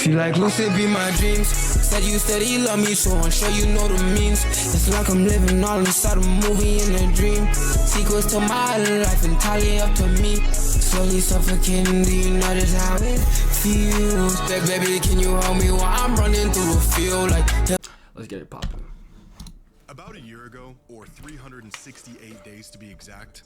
Feel like lucid be my dreams. Said you steady love me, so I'm sure you know the means. It's like I'm living all inside a movie in a dream. Sequels to my life entirely up to me. Slowly suffocating, do you notice how it feels? That baby, can you hold me while I'm running through a field? Like, let's get it popping. About a year ago, or 368 days to be exact,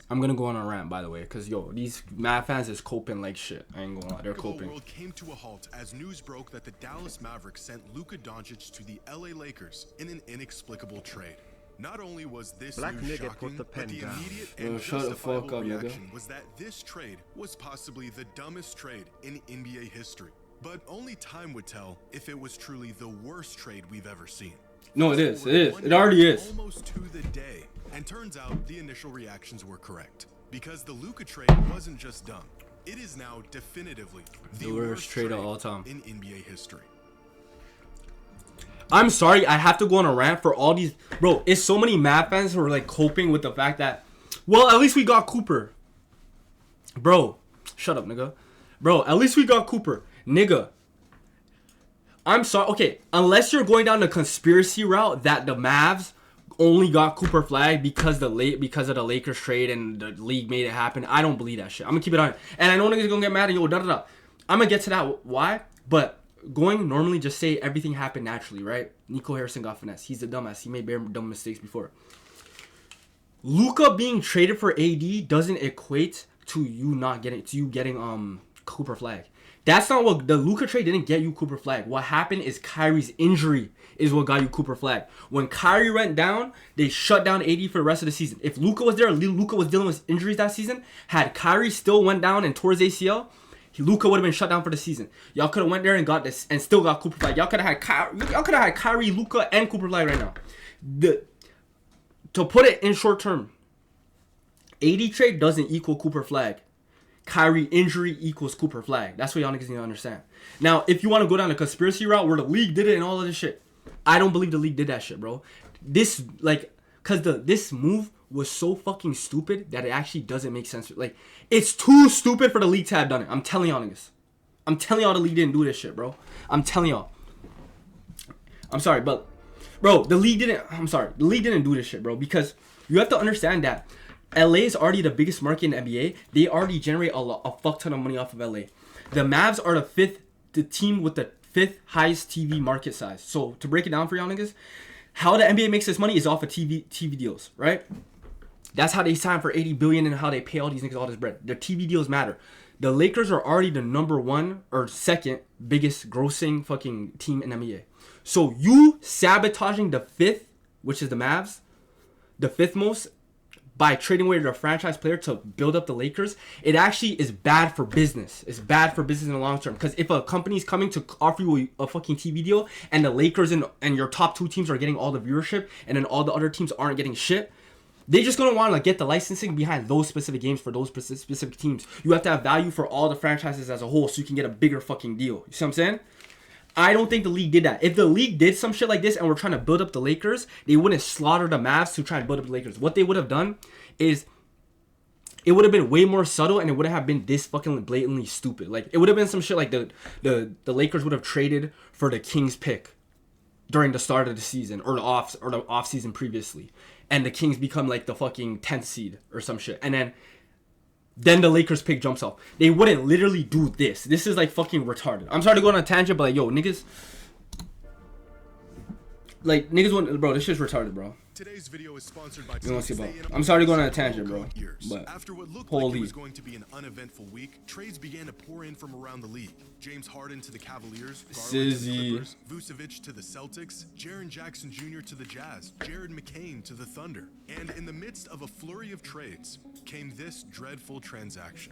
I'm gonna go on a rant, by the way, because yo, these Mav fans is coping like shit. I ain't gonna lie, they're coping. World came to a halt as news broke that the Dallas Mavericks sent Luka Doncic to the LA Lakers in an inexplicable trade. Not only was this news shocking, but the immediate and justifiable reaction was that this trade was possibly the dumbest trade in NBA history. But only time would tell if it was truly the worst trade we've ever seen. No, it is. It is. It already is. Almost to the day. And turns out the initial reactions were correct. Because the Luka trade wasn't just dumb. It is now definitively the worst trade of all time in NBA history. I'm sorry, I have to go on a rant for all these. Bro, it's so many Mav fans who are like coping with the fact that, well, at least we got Cooper. Bro, shut up, nigga. Bro, at least we got Cooper. Nigga. I'm sorry. Okay, unless you're going down the conspiracy route that the Mavs only got Cooper Flag because of the Lakers trade and the league made it happen, I don't believe that shit. I'm gonna keep it on. And I know niggas gonna get mad and yo, da da da. I'm gonna get to that. Why? But going normally, just say everything happened naturally, right? Nico Harrison got finesse. He's a dumbass. He made bare dumb mistakes before. Luka being traded for AD doesn't equate to you getting Cooper Flag. That's not what the Luka trade didn't get you Cooper Flag. What happened is Kyrie's injury is what got you Cooper Flag. When Kyrie went down, they shut down AD for the rest of the season. If Luka was there, Luka was dealing with injuries that season. Had Kyrie still went down and tore his ACL, Luka would have been shut down for the season. Y'all could have went there and got this and still got Cooper Flag. Y'all could have had Kyrie, Luka, and Cooper Flag right now. To put it in short term, AD trade doesn't equal Cooper Flag. Kyrie injury equals Cooper Flag. That's what y'all niggas need to understand. Now, if you want to go down the conspiracy route where the league did it and all of this shit, I don't believe the league did that shit, bro. This move was so fucking stupid that it actually doesn't make sense. Like, it's too stupid for the league to have done it. I'm telling y'all niggas. I'm telling y'all the league didn't do this shit, bro. I'm telling y'all. I'm sorry, but bro, the league didn't do this shit, bro, because you have to understand that LA is already the biggest market in the NBA. They already generate a fuck ton of money off of LA. The Mavs are the team with the fifth highest TV market size. So to break it down for y'all niggas, how the NBA makes this money is off of TV deals, right? That's how they sign for $80 billion and how they pay all these niggas all this bread. Their TV deals matter. The Lakers are already the number one or second biggest grossing fucking team in NBA. So you sabotaging the fifth, which is the Mavs, the fifth most, by trading away their franchise player to build up the Lakers, it actually is bad for business. It's bad for business in the long term. Because if a company's coming to offer you a fucking TV deal and the Lakers and your top two teams are getting all the viewership and then all the other teams aren't getting shit, they just gonna want to get the licensing behind those specific games for those specific teams. You have to have value for all the franchises as a whole so you can get a bigger fucking deal. You see what I'm saying? I don't think the league did that. If the league did some shit like this and we're trying to build up the Lakers, they wouldn't slaughter the Mavs to try and build up the Lakers. What they would have done is it would have been way more subtle and it wouldn't have been this fucking blatantly stupid. Like, it would have been some shit like the Lakers would have traded for the Kings pick during the start of the season or the off season previously. And the Kings become like the fucking 10th seed or some shit. And then the Lakers pick jumps off. They wouldn't literally do this. This is like fucking retarded. I'm sorry to go on a tangent, but like, yo, niggas. Like, niggas wouldn't. Bro, this shit's retarded, bro. Today's video is sponsored by I'm sorry to go on a tangent, bro. But after what looked like it was going to be an uneventful week, trades began to pour in from around the league. James Harden to the Cavaliers, Garland to the Clippers, Vucevic to the Celtics, Jaren Jackson Jr. to the Jazz, Jared McCain to the Thunder. And in the midst of a flurry of trades came this dreadful transaction.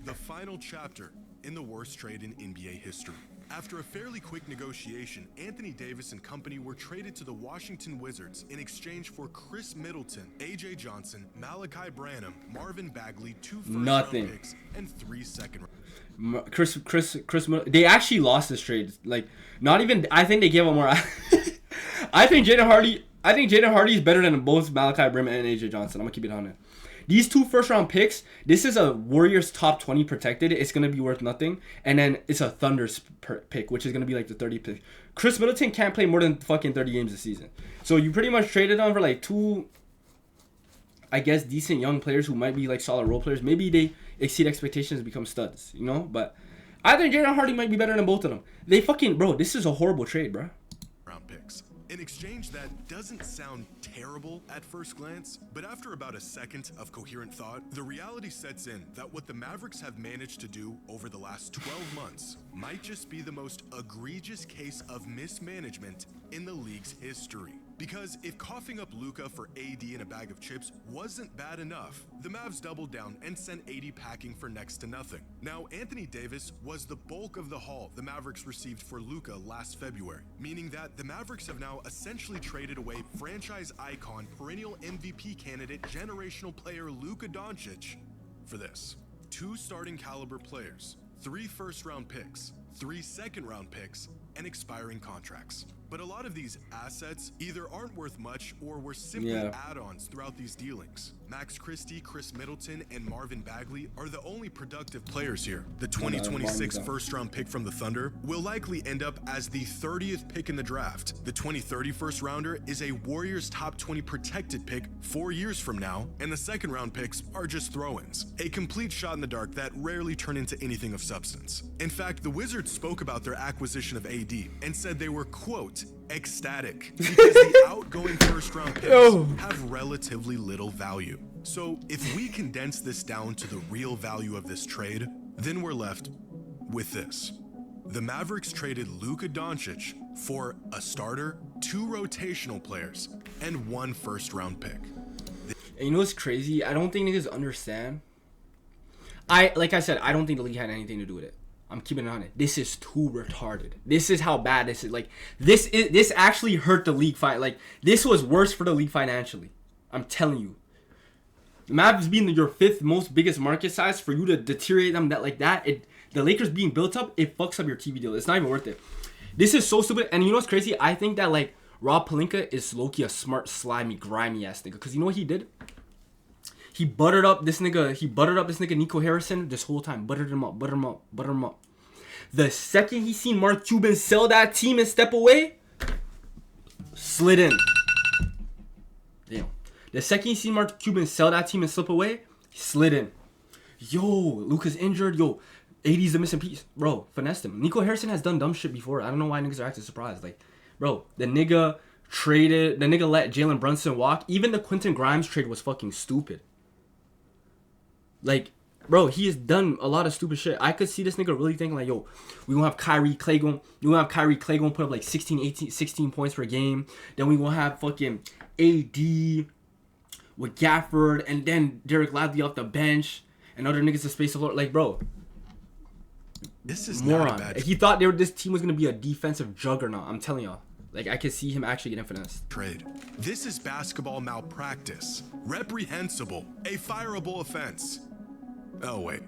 The final chapter in the worst trade in NBA history. After a fairly quick negotiation, Anthony Davis and company were traded to the Washington Wizards in exchange for Chris Middleton, AJ Johnson, Malachi Branham, Marvin Bagley, 2 first-round picks, and 3 second-round. Chris, they actually lost this trade. Like, not even. I think they gave him more. I think Jaden Hardy is better than both Malachi Branham and AJ Johnson. I'm gonna keep it on it. These 2 first-round picks, this is a Warriors top 20 protected. It's going to be worth nothing. And then it's a Thunder's pick, which is going to be like the 30 pick. Chris Middleton can't play more than fucking 30 games a season. So you pretty much traded on for like 2, I guess, decent young players who might be like solid role players. Maybe they exceed expectations and become studs, you know? But I think Jaden Hardy might be better than both of them. They fucking, bro, this is a horrible trade, bro. Round picks. An exchange that doesn't sound terrible at first glance, but after about a second of coherent thought, the reality sets in that what the Mavericks have managed to do over the last 12 months might just be the most egregious case of mismanagement in the league's history. Because if coughing up Luka for AD in a bag of chips wasn't bad enough, the Mavs doubled down and sent AD packing for next to nothing. Now, Anthony Davis was the bulk of the haul the Mavericks received for Luka last February, meaning that the Mavericks have now essentially traded away franchise icon, perennial MVP candidate, generational player Luka Doncic for this. 2 starting caliber players, 3 first-round picks, 3 second-round picks, and expiring contracts. But a lot of these assets either aren't worth much or were simply add-ons throughout these dealings. Max Christie, Chris Middleton, and Marvin Bagley are the only productive players here. The 2026 first-round pick from the Thunder will likely end up as the 30th pick in the draft. The 2030 first-rounder is a Warriors top 20 protected pick 4 years from now, and the second-round picks are just throw-ins. A complete shot in the dark that rarely turn into anything of substance. In fact, the Wizards spoke about their acquisition of AD and said they were, quote, ecstatic because the outgoing first-round picks have relatively little value. So if we condense this down to the real value of this trade, then we're left with this. The Mavericks traded Luka Doncic for a starter, 2 rotational players, and 1 first-round pick. And you know what's crazy? I don't think niggas understand. Like I said, I don't think the league had anything to do with it. I'm keeping it on it. This is too retarded. This is how bad this is. Like, this actually hurt the league. Like, this was worse for the league financially. I'm telling you. The Mavs being your 5th most biggest market size, for you to deteriorate them the Lakers being built up, it fucks up your TV deal. It's not even worth it. This is so stupid. And you know what's crazy? I think that, like, Rob Pelinka is low-key a smart, slimy, grimy-ass nigga. Because you know what he did? He buttered up this nigga Nico Harrison this whole time. Buttered him up. The second he seen Mark Cuban sell that team and step away, slid in. Damn. The second he seen Mark Cuban sell that team and slip away, he slid in. Yo, Luka's injured. Yo, AD's the missing piece. Bro, finessed him. Nico Harrison has done dumb shit before. I don't know why niggas are acting surprised. Like, bro, the nigga let Jalen Brunson walk. Even the Quentin Grimes trade was fucking stupid. Like, bro, he has done a lot of stupid shit. I could see this nigga really thinking like, yo, we gonna have Kyrie Clay going put up like 16 points per game. Then we gonna have fucking AD with Gafford and then Derek Lively off the bench and other niggas to space the floor. Like, bro, this is moron. not a bad He thought this team was gonna be a defensive juggernaut. I'm telling y'all. Like, I could see him actually getting finessed. Trade. This is basketball malpractice. Reprehensible. A fireable offense. Oh, wait.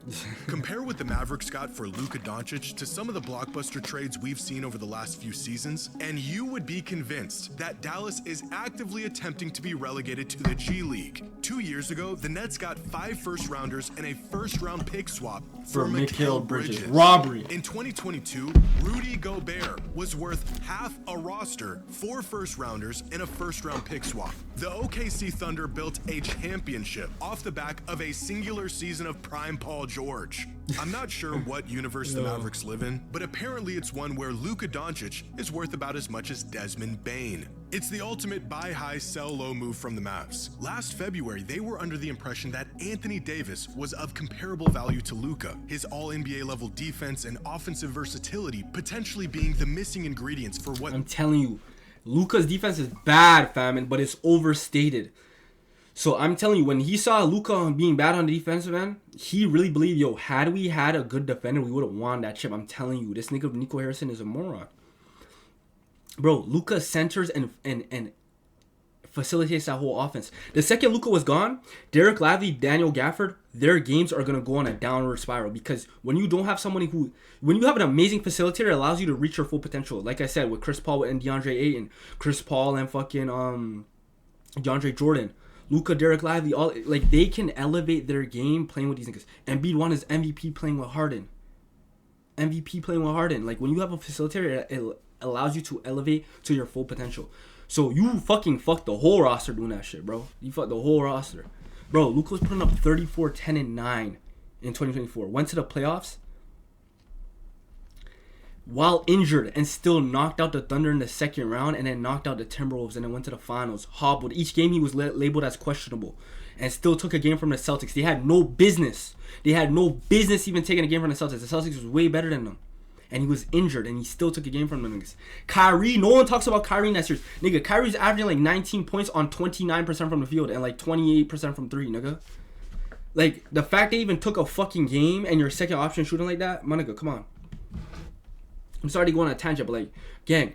Compare what the Mavericks got for Luka Doncic to some of the blockbuster trades we've seen over the last few seasons, and you would be convinced that Dallas is actively attempting to be relegated to the G League. 2 years ago, the Nets got 5 first-rounders and a first-round pick swap for Mikal Bridges. Robbery. In 2022, Rudy Gobert was worth half a roster, 4 first-rounders, and a first-round pick swap. The OKC Thunder built a championship off the back of a singular season of prime Paul George. I'm not sure what universe the Mavericks live in, but apparently it's one where Luka Doncic is worth about as much as Desmond Bane. It's the ultimate buy high, sell low move from the Mavs. Last February, they were under the impression that Anthony Davis was of comparable value to Luka, his all-NBA level defense and offensive versatility potentially being the missing ingredients for what— I'm telling you, Luka's defense is bad, fam, but it's overstated. So I'm telling you, when he saw Luka being bad on the defensive end, he really believed, yo, had we had a good defender, we would have won that chip. I'm telling you, this nigga Nico Harrison is a moron. Bro, Luka centers and facilitates that whole offense. The second Luka was gone, Derek Lively, Daniel Gafford, their games are going to go on a downward spiral, because when you don't have somebody when you have an amazing facilitator, it allows you to reach your full potential. Like I said, with Chris Paul and DeAndre Ayton, Chris Paul and fucking DeAndre Jordan. Luka, Derek Lively, all like they can elevate their game playing with these niggas. Embiid won his MVP playing with Harden. MVP playing with Harden. Like when you have a facilitator, it allows you to elevate to your full potential. So you fucking fucked the whole roster doing that shit, bro. You fucked the whole roster. Bro, Luka was putting up 34, 10, and 9 in 2024. Went to the playoffs while injured and still knocked out the Thunder in the second round and then knocked out the Timberwolves and then went to the finals. Hobbled. Each game he was labeled as questionable and still took a game from the Celtics. They had no business. They had no business even taking a game from the Celtics. The Celtics was way better than them. And he was injured and he still took a game from them. Kyrie, no one talks about Kyrie in that series. Nigga, Kyrie's averaging like 19 points on 29% from the field and like 28% from 3, nigga. Like, the fact they even took a fucking game and your second option shooting like that, my nigga, come on. I'm sorry to go on a tangent, but like, gang,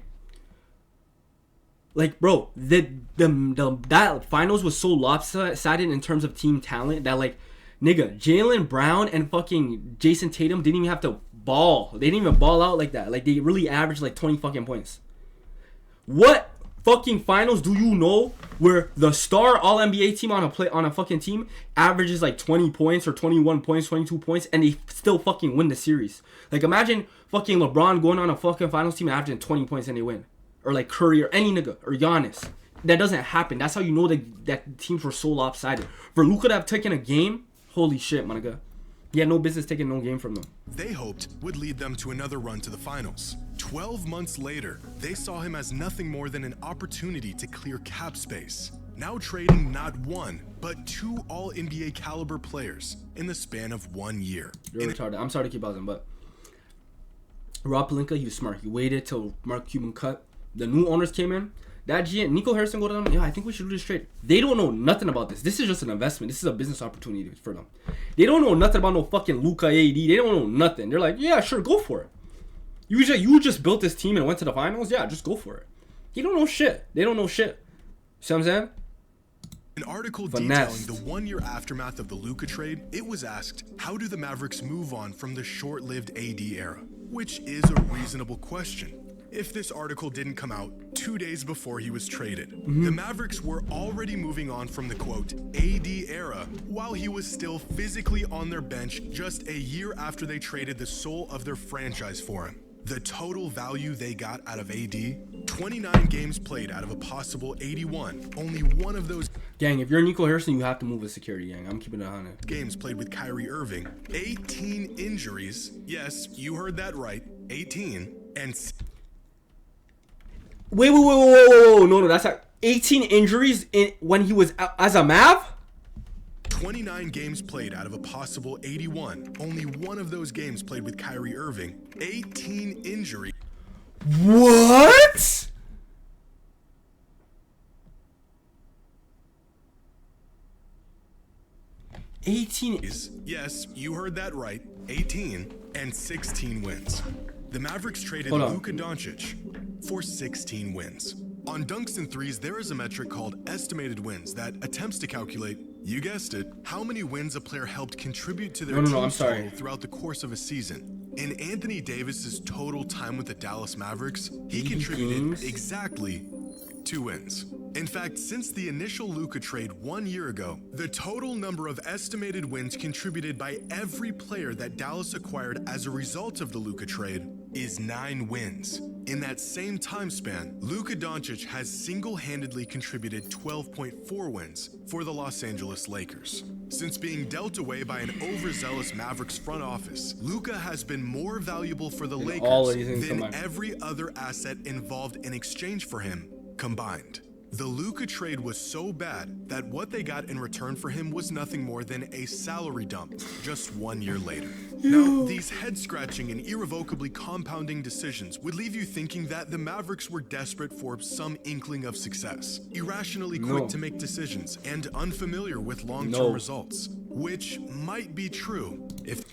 like, bro, that finals was so lopsided in terms of team talent that like, nigga, Jaylen Brown and fucking Jason Tatum didn't even have to ball. They didn't even ball out like that. Like they really averaged like 20 fucking points. What fucking finals do you know where the star all NBA team on a fucking team averages like 20 points or 21 points, 22 points, and they still fucking win the series? Like imagine fucking LeBron going on a fucking finals team and averaging 20 points and they win. Or like Curry or any nigga or Giannis. That doesn't happen. That's how you know that teams were so lopsided. For Luka to have taken a game, holy shit, my nigga. He had no business taking no game from them. They hoped would lead them to another run to the finals. 12 months later, they saw him as nothing more than an opportunity to clear cap space. Now trading not one, but 2 all-NBA caliber players in the span of 1 year. You're retarded. I'm sorry to keep buzzing, but Rob Pelinka, he was smart. He waited till Mark Cuban cut. The new owners came in. That GM, Nico Harrison go to them, yeah, I think we should do this trade. They don't know nothing about this. This is just an investment. This is a business opportunity for them. They don't know nothing about no fucking Luka AD. They don't know nothing. They're like, yeah, sure, go for it. You just built this team and went to the finals? Yeah, just go for it. They don't know shit. They don't know shit. See what I'm saying? An article detailing the 1-year aftermath of the Luka trade, it was asked, how do the Mavericks move on from the short-lived AD era? Which is a reasonable question. If this article didn't come out 2 days before he was traded, the Mavericks were already moving on from the quote AD era while he was still physically on their bench just a year after they traded the soul of their franchise for him. The total value they got out of AD, 29 games played out of a possible 81. Only one of those gang, if you're Nico Harrison, you have to move with security, gang. I'm keeping it on it. Games played with Kyrie Irving, 18 injuries. Yes, you heard that right. 18 and Wait. No, that's like 18 injuries when he was as a Mav? 29 games played out of a possible 81. Only one of those games played with Kyrie Irving. 18 injuries. What? Yes, you heard that right. 18 and 16 wins. The Mavericks traded Luka Doncic for 16 wins. On dunks and threes, there is a metric called estimated wins that attempts to calculate, you guessed it, how many wins a player helped contribute to their team's total throughout the course of a season. In Anthony Davis's total time with the Dallas Mavericks, he contributed exactly 2 wins. In fact, since the initial Luka trade 1 year ago, the total number of estimated wins contributed by every player that Dallas acquired as a result of the Luka trade is 9 wins. In that same time span, Luka Doncic has single-handedly contributed 12.4 wins for the Los Angeles Lakers. Since being dealt away by an overzealous Mavericks front office, Luka has been more valuable for the Lakers than every other asset involved in exchange for him combined. The Luka trade was so bad that what they got in return for him was nothing more than a salary dump just 1 year later. Now, these head-scratching and irrevocably compounding decisions would leave you thinking that the Mavericks were desperate for some inkling of success, irrationally quick to make decisions, and unfamiliar with long-term results, which might be true if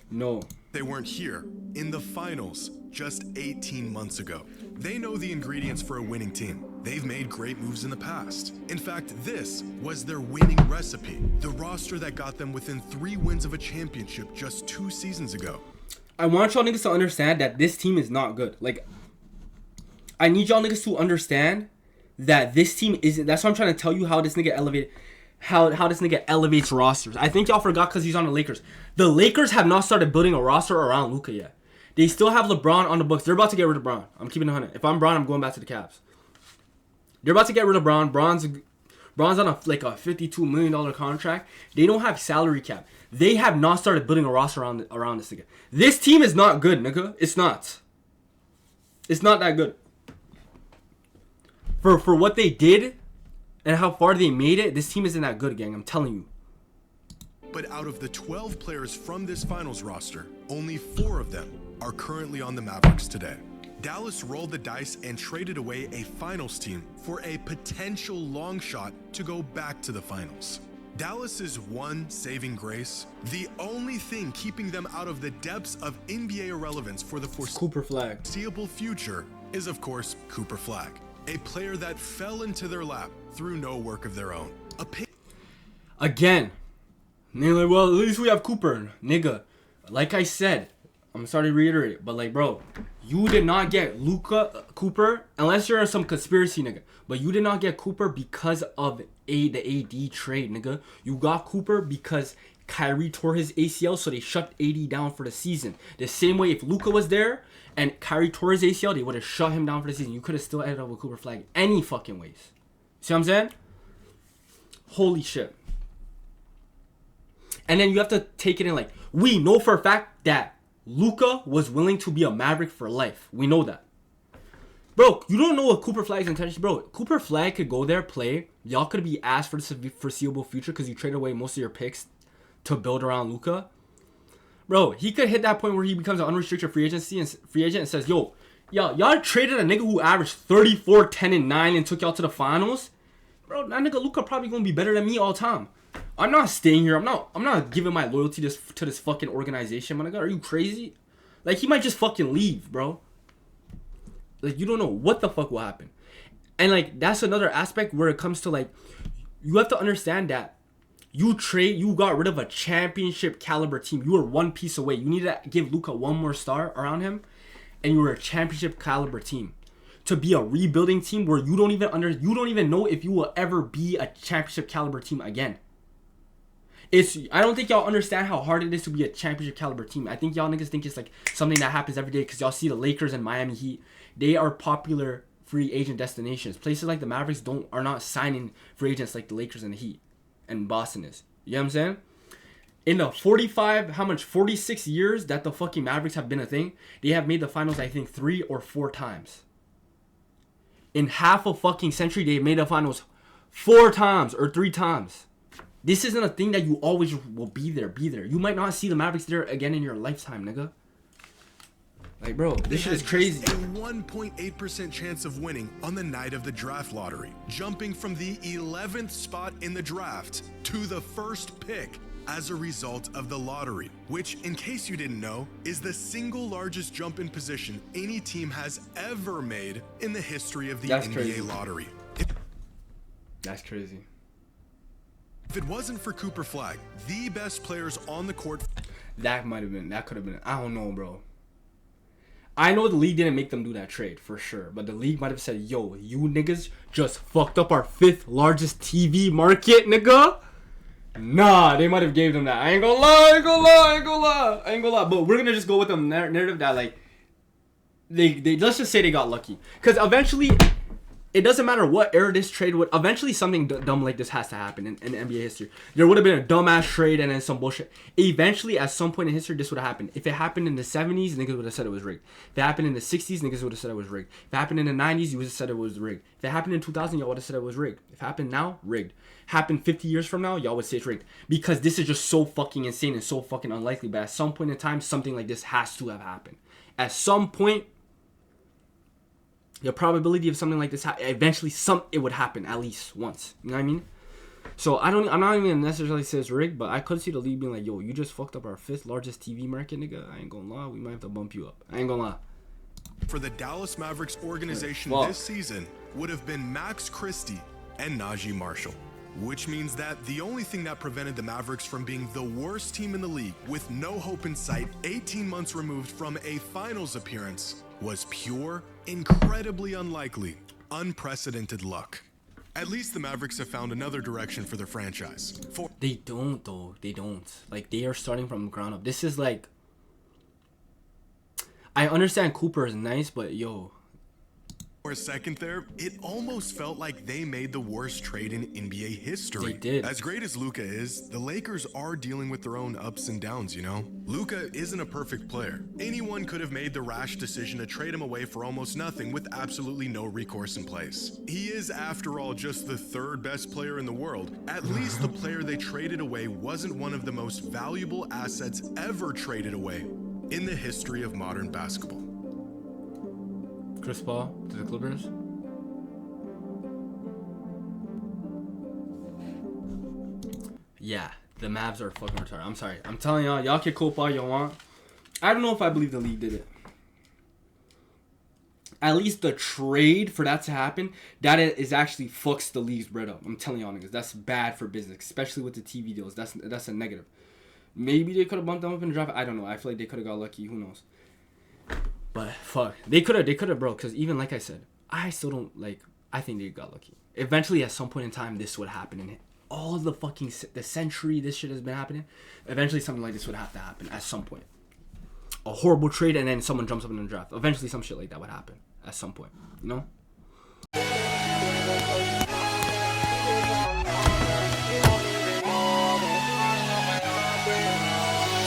they weren't here in the finals just 18 months ago. They know the ingredients for a winning team. They've made great moves in the past. In fact, this was their winning recipe, the roster that got them within 3 wins of a championship just 2 seasons ago. I want y'all niggas to understand that this team is not good. Like, I need y'all niggas to understand that this team isn't. That's why I'm trying to tell you how this nigga elevated. how this nigga elevates rosters. I think y'all forgot because he's on the Lakers. The Lakers have not started building a roster around Luka yet. They still have LeBron on the books. They're about to get rid of Bron. I'm keeping it 100. If I'm Bron, I'm going back to the Cavs. They're about to get rid of Bron. Bron's on a $52 million contract. They don't have salary cap. They have not started building a roster around this nigga. This team is not good, nigga. It's not. It's not that good. For what they did and how far they made it, this team isn't that good, gang. I'm telling you. But out of the 12 players from this finals roster, only 4 of them are currently on the Mavericks today. Dallas rolled the dice and traded away a finals team for a potential long shot to go back to the finals. Dallas's one saving grace, the only thing keeping them out of the depths of NBA irrelevance for the foreseeable future, is of course Cooper Flagg, a player that fell into their lap through no work of their own. Again, nigga, well, at least we have Cooper, nigga. Like I said, I'm sorry to reiterate it, but like, bro, you did not get Cooper unless you're in some conspiracy, nigga. But you did not get Cooper because of the AD trade, nigga. You got Cooper because Kyrie tore his ACL, so they shut AD down for the season. The same way if Luka was there and Kyrie tore his ACL, they would have shut him down for the season. You could have still ended up with Cooper Flagg any fucking ways. See what I'm saying? Holy shit. And then you have to take it in like, we know for a fact that Luka was willing to be a Maverick for life. We know that. Bro, you don't know what Cooper Flagg's intention. Bro, Cooper Flagg could go there, play. Y'all could be asked for the foreseeable future because you traded away most of your picks to build around Luka. Bro, he could hit that point where he becomes an unrestricted free agent and says, y'all traded a nigga who averaged 34, 10, and 9 and took y'all to the finals. Bro, that nigga Luka probably gonna be better than me all time. I'm not staying here. I'm not giving my loyalty to this fucking organization, my nigga. Are you crazy? Like, he might just fucking leave, bro. Like, you don't know what the fuck will happen. And, like, that's another aspect where it comes to, like, you have to understand that you got rid of a championship caliber team. You were one piece away. You need to give Luka one more star around him, and you were a championship caliber team. To be a rebuilding team where you don't even know if you will ever be a championship caliber team again. I don't think y'all understand how hard it is to be a championship caliber team. I think y'all niggas think it's like something that happens every day because y'all see the Lakers and Miami Heat. They are popular free agent destinations. Places like the Mavericks are not signing free agents like the Lakers and the Heat and Boston is. You know what I'm saying? In the 46 years that the fucking Mavericks have been a thing, they have made the finals, I think, 3 or 4 times. In half a fucking century, they've made the finals 4 times or 3 times. This isn't a thing that you always will be there. You might not see the Mavericks there again in your lifetime, nigga. Like, bro, this shit is crazy. A 1.8% chance of winning on the night of the draft lottery, jumping from the 11th spot in the draft to the first pick as a result of the lottery, which, in case you didn't know, is the single largest jump in position any team has ever made in the history of the NBA lottery. That's crazy. If it wasn't for Cooper Flagg, the best players on the court... That could have been, I don't know, bro. I know the league didn't make them do that trade, for sure. But the league might have said, yo, you niggas just fucked up our 5th largest TV market, nigga. Nah, they might have gave them that. I ain't gonna lie. But we're gonna just go with the narrative that, like, they let's just say they got lucky. Because eventually... It doesn't matter what era this trade would... Eventually, something dumb like this has to happen in NBA history. There would have been a dumbass trade and then some bullshit. Eventually, at some point in history, this would have happened. If it happened in the 70s, niggas would have said it was rigged. If it happened in the 60s, niggas would have said it was rigged. If it happened in the 90s, you would have said it was rigged. If it happened in 2000, y'all would have said it was rigged. If it happened now, rigged. Happened 50 years from now, y'all would say it's rigged. Because this is just so fucking insane and so fucking unlikely. But at some point in time, something like this has to have happened. At some point... The probability of something like this eventually it would happen at least once. You know what I mean? So I'm not even necessarily say it's rigged, but I could see the league being like, yo, you just fucked up our 5th largest TV market, nigga. I ain't gonna lie, we might have to bump you up. I ain't gonna lie. For the Dallas Mavericks organization this season would have been Max Christie and Najee Marshall. Which means that the only thing that prevented the Mavericks from being the worst team in the league with no hope in sight 18 months removed from a finals appearance was pure, incredibly unlikely, unprecedented luck. At least the Mavericks have found another direction for their franchise. They don't, though. They don't. Like, they are starting from the ground up. This is like... I understand Cooper is nice, but yo... For a second there, it almost felt like they made the worst trade in NBA history. They did. As great as Luka is, the Lakers are dealing with their own ups and downs, you know? Luka isn't a perfect player. Anyone could have made the rash decision to trade him away for almost nothing with absolutely no recourse in place. He is, after all, just the third best player in the world. At least the player they traded away wasn't one of the most valuable assets ever traded away in the history of modern basketball. Chris Paul to the Clippers. Yeah, the Mavs are fucking retarded. I'm sorry. I'm telling y'all can cope all y'all want. I don't know if I believe the league did it. At least the trade for that to happen, that is actually fucks the league's bread up. I'm telling y'all niggas, that's bad for business, especially with the TV deals. That's a negative. Maybe they could have bumped them up in the draft. I don't know. I feel like they could have got lucky. Who knows? But fuck, they could have, bro. Because even like I said, I still don't like. I think they got lucky. Eventually, at some point in time, this would happen, and all the fucking the century this shit has been happening. Eventually, something like this would have to happen at some point. A horrible trade, and then someone jumps up in the draft. Eventually, some shit like that would happen at some point. You know.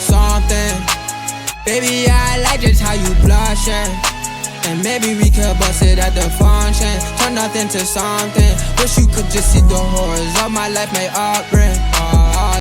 Something. Baby, I like just how you blushing. And maybe we could bust it at the function. Turn nothing to something. Wish you could just see the horrors of my life may upbring.